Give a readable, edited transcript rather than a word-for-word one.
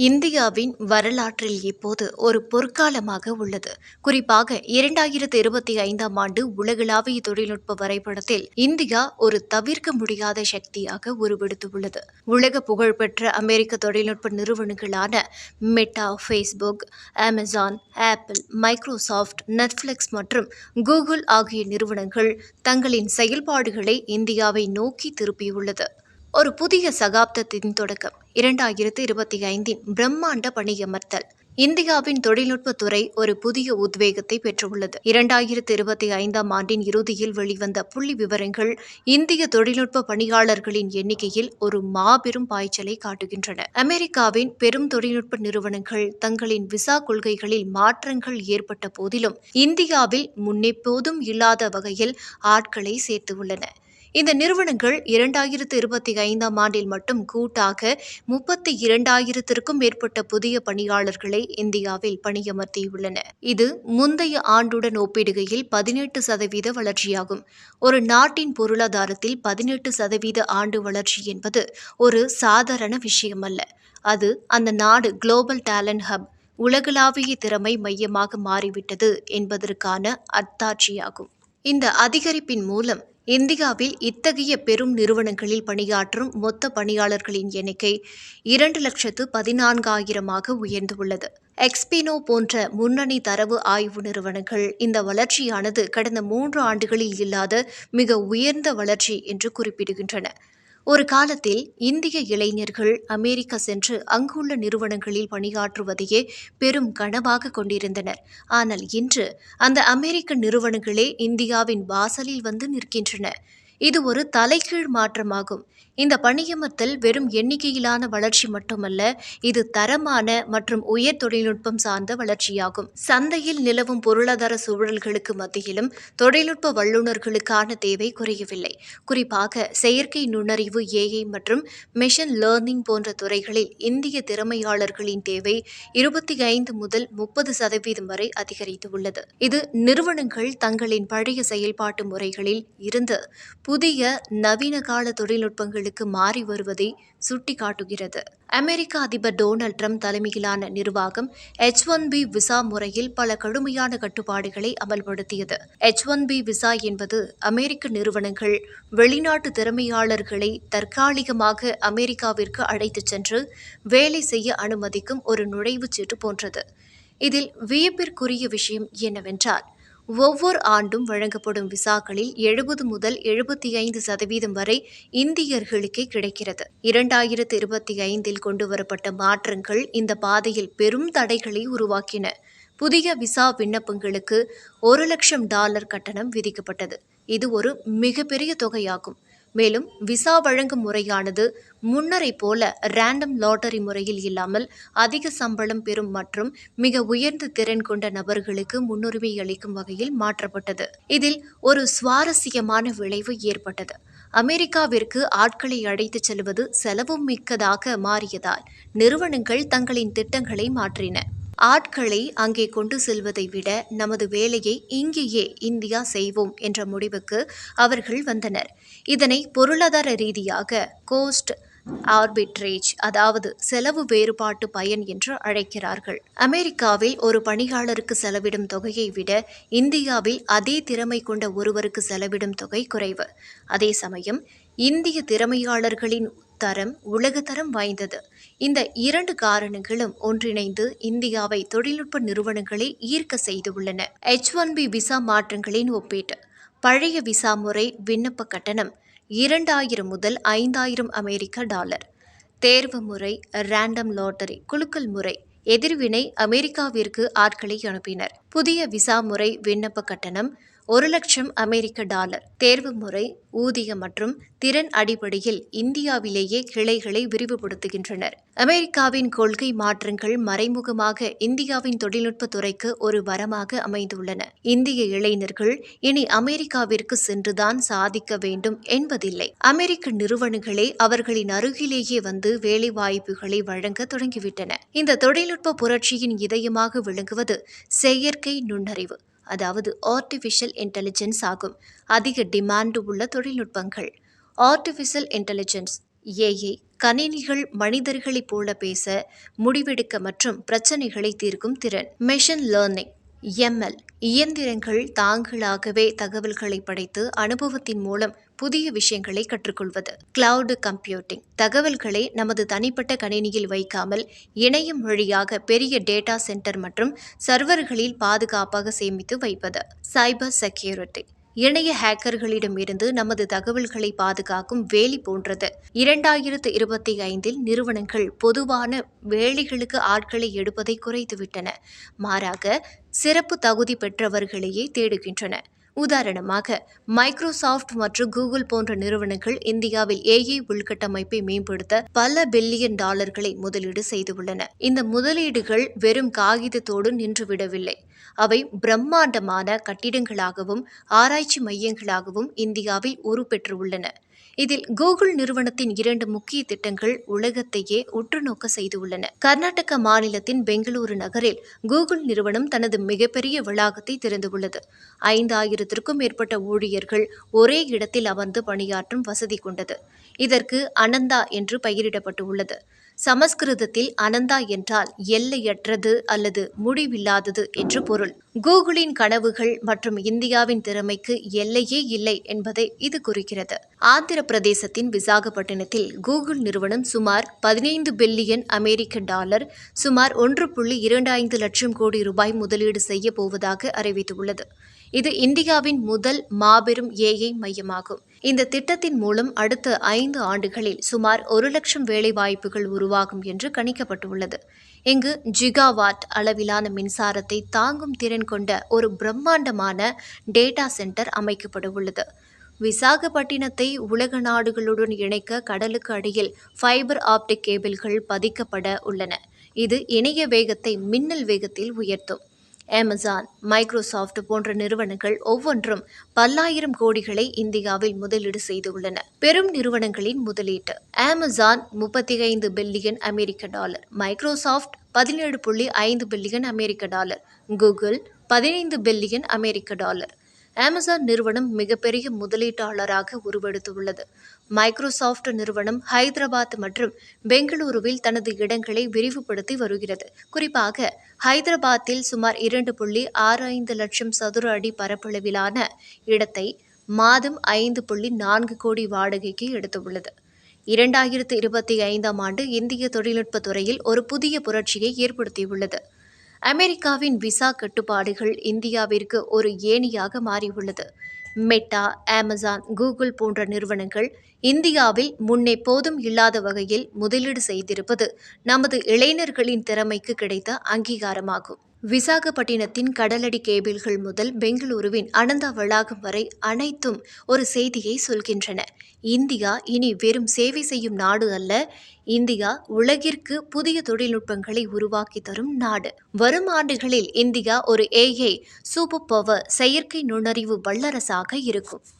இந்தியாவின் வரலாற்றில் இப்போது ஒரு பொற்காலமாக உள்ளது. குறிப்பாக 2025ஆம் ஆண்டு உலகளாவிய தொழில்நுட்ப வரைபடத்தில் இந்தியா ஒரு தவிர்க்க முடியாத சக்தியாக உருவெடுத்துள்ளது. உலக புகழ்பெற்ற அமெரிக்க தொழில்நுட்ப நிறுவனங்களான meta, Facebook, Amazon, apple, Microsoft, Netflix மற்றும் கூகுள் ஆகிய நிறுவனங்கள் தங்களின் செயல்பாடுகளை இந்தியாவை நோக்கி திருப்பியுள்ளது. ஒரு புதிய சகாப்தத்தின் தொடக்கம் 2025இன் பிரம்மாண்ட பணியமர்த்தல் இந்தியாவின் தொழில்நுட்பத் துறை ஒரு புதிய உத்வேகத்தை பெற்றுள்ளது. 2025ஆம் ஆண்டின் இறுதியில் வெளிவந்த புள்ளி விவரங்கள் இந்திய தொழில்நுட்ப பணியாளர்களின் எண்ணிக்கையில் ஒரு மாபெரும் பாய்ச்சலை காட்டுகின்றன. அமெரிக்காவின் பெரும் தொழில்நுட்ப நிறுவனங்கள் தங்களின் விசா கொள்கைகளில் மாற்றங்கள் ஏற்பட்ட போதிலும் இந்தியாவில் முன்னெப்போதும் இல்லாத வகையில் ஆட்களை சேர்த்துள்ளன. இந்த நிறுவனங்கள் 2025ஆம் ஆண்டில் மட்டும் கூட்டாக 32,000க்கும் மேற்பட்ட புதிய பணியாளர்களை இந்தியாவில் பணியமர்த்தியுள்ளன. இது முந்தைய ஆண்டுடன் ஒப்பிடுகையில் 18% வளர்ச்சியாகும். ஒரு நாட்டின் பொருளாதாரத்தில் 18% ஆண்டு வளர்ச்சி என்பது ஒரு சாதாரண விஷயமல்ல. அது அந்த நாடு குளோபல் டேலண்ட் ஹப், உலகளாவிய திறமை மையமாக மாறிவிட்டது என்பதற்கான அத்தாட்சியாகும். இந்த அதிகரிப்பின் மூலம் இந்தியாவில் இத்தகைய பெரும் நிறுவனங்களில் பணியாற்றும் மொத்த பணியாளர்களின் எண்ணிக்கை 2,14,000ஆக உயர்ந்துள்ளது. எக்ஸ்பினோ போன்ற முன்னணி தரவு ஆய்வு நிறுவனங்கள் இந்த வளர்ச்சியானது கடந்த 3 ஆண்டுகளில் இல்லாத மிக உயர்ந்த வளர்ச்சி என்று குறிப்பிடுகின்றன. ஒரு காலத்தில் இந்திய இளைஞர்கள் அமெரிக்கா சென்று அங்குள்ள நிறுவனங்களில் பணியாற்றுவதையே பெரும் கனவாக கொண்டிருந்தனர். ஆனால் இன்று அந்த அமெரிக்க நிறுவனங்களே இந்தியாவின் வாசலில் வந்து நிற்கின்றன. இது ஒரு தலைகீழ் மாற்றமாகும். இந்த பணியமர்த்தல் வெறும் எண்ணிக்கையிலான வளர்ச்சி மட்டுமல்ல, இது தரமான மற்றும் உயர் தொழில்நுட்பம் சார்ந்த வளர்ச்சியாகும். சந்தையில் நிலவும் பொருளாதார சூழல்களுக்கு மத்தியிலும் தொழில்நுட்ப வல்லுநர்களுக்கான தேவை குறையவில்லை. குறிப்பாக செயற்கை நுண்ணறிவு, AI மற்றும் மெஷின் லேர்னிங் போன்ற துறைகளில் இந்திய திறமையாளர்களின் தேவை 25 முதல் 30% வரை அதிகரித்துள்ளது. இது நிறுவனங்கள் தங்களின் பழைய செயல்பாட்டு முறைகளில் இருந்து புதிய நவீன கால தொழில்நுட்பங்களுக்கு மாறி வருவதை சுட்டிக்காட்டுகிறது. அமெரிக்க அதிபர் டொனால்ட் ட்ரம்ப் தலைமையிலான நிர்வாகம் H-1B விசா முறையில் பல கடுமையான கட்டுப்பாடுகளை அமல்படுத்தியது. H-1B விசா என்பது அமெரிக்க நிறுவனங்கள் வெளிநாட்டு திறமையாளர்களை தற்காலிகமாக அமெரிக்காவிற்கு அழைத்துச் சென்று வேலை செய்ய அனுமதிக்கும் ஒரு நுழைவுச் சீட்டு போன்றது. இதில் வியப்பிற்குரிய விஷயம் என்னவென்றால், ஒவ்வொரு ஆண்டும் வழங்கப்படும் விசாக்களில் 70 முதல் 75% வரை இந்தியர்களுக்கே கிடைக்கிறது. 2025இல் கொண்டுவரப்பட்ட மாற்றங்கள் இந்த பாதையில் பெரும் தடைகளை உருவாக்கின. புதிய விசா விண்ணப்பங்களுக்கு $1,00,000 கட்டணம் விதிக்கப்பட்டது. இது ஒரு மிகப்பெரிய தொகையாகும். மேலும் விசா வழங்கும் முறையானது முன்னரை போல ரேண்டம் லாட்டரி முறையில் இல்லாமல் அதிக சம்பளம் பெறும் மற்றும் மிக உயர்ந்த திறன் கொண்ட நபர்களுக்கு முன்னுரிமை அளிக்கும் வகையில் மாற்றப்பட்டது. இதில் ஒரு சுவாரஸ்யமான விளைவு ஏற்பட்டது. அமெரிக்காவிற்கு ஆட்களை அழைத்துச் செல்வது செலவு மிக்கதாக மாறியதால் நிறுவனங்கள் தங்களின் திட்டங்களை மாற்றின. ஆட்களை அங்கே கொண்டு செல்வதை விட நமது வேலையை இங்கேயே இந்தியா செய்வோம் என்ற முடிவுக்கு அவர்கள் வந்தனர். இதனை பொருளாதார ரீதியாக கோஸ்ட் ஆர்பிட்ரேஜ், அதாவது செலவு வேறுபாட்டு பயன் என்று அழைக்கிறார்கள். அமெரிக்காவில் ஒரு பணியாளருக்கு செலவிடும் தொகையை விட இந்தியாவில் அதே திறமை கொண்ட ஒருவருக்கு செலவிடும் தொகை குறைவு. அதே சமயம் இந்திய திறமையாளர்களின் தரம் உலகத்தரம் வாய்ந்தது. இந்த 2 காரணங்களும் ஒன்றிணைந்து இந்தியாவை தொழில்நுட்ப நிறுவனங்களை ஈர்க்க செய்துள்ளன. H-1B விசா மாற்றங்களின் ஒப்பீட்டு. பழைய விசா முறை விண்ணப்ப கட்டணம் 2,000 முதல் 5,000 அமெரிக்க டாலர். தேர்வு முறை ரேண்டம் லாட்டரி, குலுக்கல் முறை. எதிர்வினை அமெரிக்காவிற்கு ஆட்களை அனுப்பினர். புதிய விசா முறை விண்ணப்ப கட்டணம் $1,00,000 அமெரிக்க டாலர். தேர்வு முறை ஊதிய மற்றும் திறன் அடிப்படையில் இந்தியாவிலேயே கிளைகளை விரிவுபடுத்துகின்றனர். அமெரிக்காவின் கொள்கை மாற்றங்கள் மறைமுகமாக இந்தியாவின் தொழில்நுட்ப துறைக்கு ஒரு வரமாக அமைந்துள்ளன. இந்திய இளைஞர்கள் இனி அமெரிக்காவிற்கு சென்றுதான் சாதிக்க வேண்டும் என்பதில்லை. அமெரிக்க நிறுவனங்களே அவர்களின் அருகிலேயே வந்து வேலை வாய்ப்புகளை வழங்க தொடங்கிவிட்டன. இந்த தொழில்நுட்ப புரட்சியின் இதயமாக விளங்குவது செயற்கை நுண்ணறிவு, அதாவது ஆர்டிஃபிஷியல் இன்டெலிஜென்ஸ் ஆகும். அதிக டிமாண்ட் உள்ள தொழில்நுட்பங்கள். ஆர்டிஃபிஷியல் இன்டெலிஜென்ஸ் AI கணினிகள் மனிதர்களைப் போல பேச, முடிவெடுக்க மற்றும் பிரச்சனைகளை தீர்க்கும் திறன். மெஷின் லேர்னிங் (ML) இயந்திரங்கள் தாங்களாகவே தகவல்களை படைத்து அனுபவத்தின் மூலம் புதிய விஷயங்களை கற்றுக்கொள்வது. கிளவுட் கம்ப்யூட்டிங் தகவல்களை நமது தனிப்பட்ட கணினியில் வைக்காமல் இணையம் வழியாக பெரிய டேட்டா சென்டர் மற்றும் சர்வர்களில் பாதுகாப்பாக சேமித்து வைப்பது. சைபர் செக்யூரிட்டி இணைய ஹேக்கர்களிடமிருந்து நமது தகவல்களை பாதுகாக்கும் வேலி போன்றது. 2025 நிறுவனங்கள் பொதுவான வேலைகளுக்கு ஆட்களை எடுப்பதை குறைத்துவிட்டன, மாறாக சிறப்பு தகுதி பெற்றவர்களையே தேடுகின்றன. உதாரணமாக, மைக்ரோசாஃப்ட் மற்றும் கூகுள் போன்ற நிறுவனங்கள் இந்தியாவில் AI உள்கட்டமைப்பை மேம்படுத்த பல பில்லியன் டாலர்களை முதலீடு செய்துள்ளன. இந்த முதலீடுகள் வெறும் காகிதத்தோடு நின்றுவிடவில்லை. அவை பிரம்மாண்டமான கட்டிடங்களாகவும் ஆராய்ச்சி மையங்களாகவும் இந்தியாவில் உருப்பெற்றுள்ளன. இதில் கூகுள் நிறுவனத்தின் 2 முக்கிய திட்டங்கள் உலகத்தையே உற்றுநோக்க செய்துள்ளன. கர்நாடக மாநிலத்தின் பெங்களூரு நகரில் கூகுள் நிறுவனம் தனது மிகப்பெரிய வளாகத்தை திறந்துள்ளது. 5000க்கும் மேற்பட்ட ஊழியர்கள் ஒரே இடத்தில் அமர்ந்து பணியாற்றும் வசதி கொண்டது. இதற்கு அனந்தா என்று பெயரிடப்பட்டுள்ளது. சமஸ்கிருதத்தில் அனந்தா என்றால் எல்லையற்றது அல்லது முடிவில்லாதது என்று பொருள். கூகுளின் கனவுகள் மற்றும் இந்தியாவின் திறமைக்கு எல்லையே இல்லை என்பதை இது குறிக்கிறது. ஆந்திர பிரதேசத்தின் விசாகப்பட்டினத்தில் கூகுள் நிறுவனம் சுமார் 15 பில்லியன் அமெரிக்க டாலர் சுமார் 1.25 லட்சம் கோடி ரூபாய் முதலீடு செய்ய போவதாக அறிவித்துள்ளது. இது இந்தியாவின் முதல் மாபெரும் AI மையமாகும். இந்த திட்டத்தின் மூலம் அடுத்த 5 ஆண்டுகளில் சுமார் 1 லட்சம் வேலைவாய்ப்புகள் உருவாகும் என்று கணிக்கப்பட்டுள்ளது. இங்கு ஜிகாவாட் அளவிலான மின்சாரத்தை தாங்கும் திறன் கொண்ட ஒரு பிரம்மாண்டமான டேட்டா சென்டர் அமைக்கப்பட உள்ளது. விசாகப்பட்டினத்தை உலக நாடுகளுடன் இணைக்க கடலுக்கு அடியில் ஃபைபர் ஆப்டிக் கேபிள்கள் பதிக்கப்பட உள்ளன. இது இணைய வேகத்தை மின்னல் வேகத்தில் உயர்த்தும். அமேசான், மைக்ரோசாஃப்ட் போன்ற நிறுவனங்கள் ஒவ்வொன்றும் பல்லாயிரம் கோடிகளை இந்தியாவில் முதலீடு செய்துள்ளன. பெரும் நிறுவனங்களின் முதலீட்டு: அமேசான் 35 பில்லியன் அமெரிக்க டாலர், மைக்ரோசாஃப்ட் 17.5 பில்லியன் அமெரிக்க டாலர், கூகுள் 15 பில்லியன் அமெரிக்க டாலர். அமேசான் நிறுவனம் மிகப்பெரிய முதலீட்டாளராக உருவெடுத்துள்ளது. மைக்ரோசாஃப்ட் நிறுவனம் ஹைதராபாத் மற்றும் பெங்களூருவில் தனது இடங்களை விரிவுபடுத்தி வருகிறது. குறிப்பாக ஹைதராபாத்தில் சுமார் 2.65 லட்சம் சதுர அடி பரப்பளவிலான இடத்தை மாதம் 5.4 கோடி வாடகைக்கு எடுத்துள்ளது. 2025ஆம் ஆண்டு இந்திய தொழில்நுட்பத் துறையில் ஒரு புதிய புரட்சியை ஏற்படுத்தியுள்ளது. அமெரிக்காவின் விசா கட்டுப்பாடுகள் இந்தியாவிற்கு ஒரு ஏணியாக மாறியுள்ளது. மெட்டா, அமேசான், கூகுள் போன்ற நிறுவனங்கள் இந்தியாவில் முன்னெப்போதும் இல்லாத வகையில் முதலீடு செய்திருப்பது நமது இளைஞர்களின் திறமைக்கு கிடைத்த அங்கீகாரமாகும். விசாகப்பட்டினத்தின் கடலடி கேபிள்கள் முதல் பெங்களூருவின் அனந்தா வளாகம் வரை அனைத்தும் ஒரு செய்தியை சொல்கின்றன. இந்தியா இனி வெறும் சேவை செய்யும் நாடு அல்ல, இந்தியா உலகிற்கு புதிய தொழில்நுட்பங்களை உருவாக்கி தரும் நாடு. வரும் ஆண்டுகளில் இந்தியா ஒரு AI சூப்பர் பவர் செயற்கை நுண்ணறிவு வல்லரசாக இருக்கும்.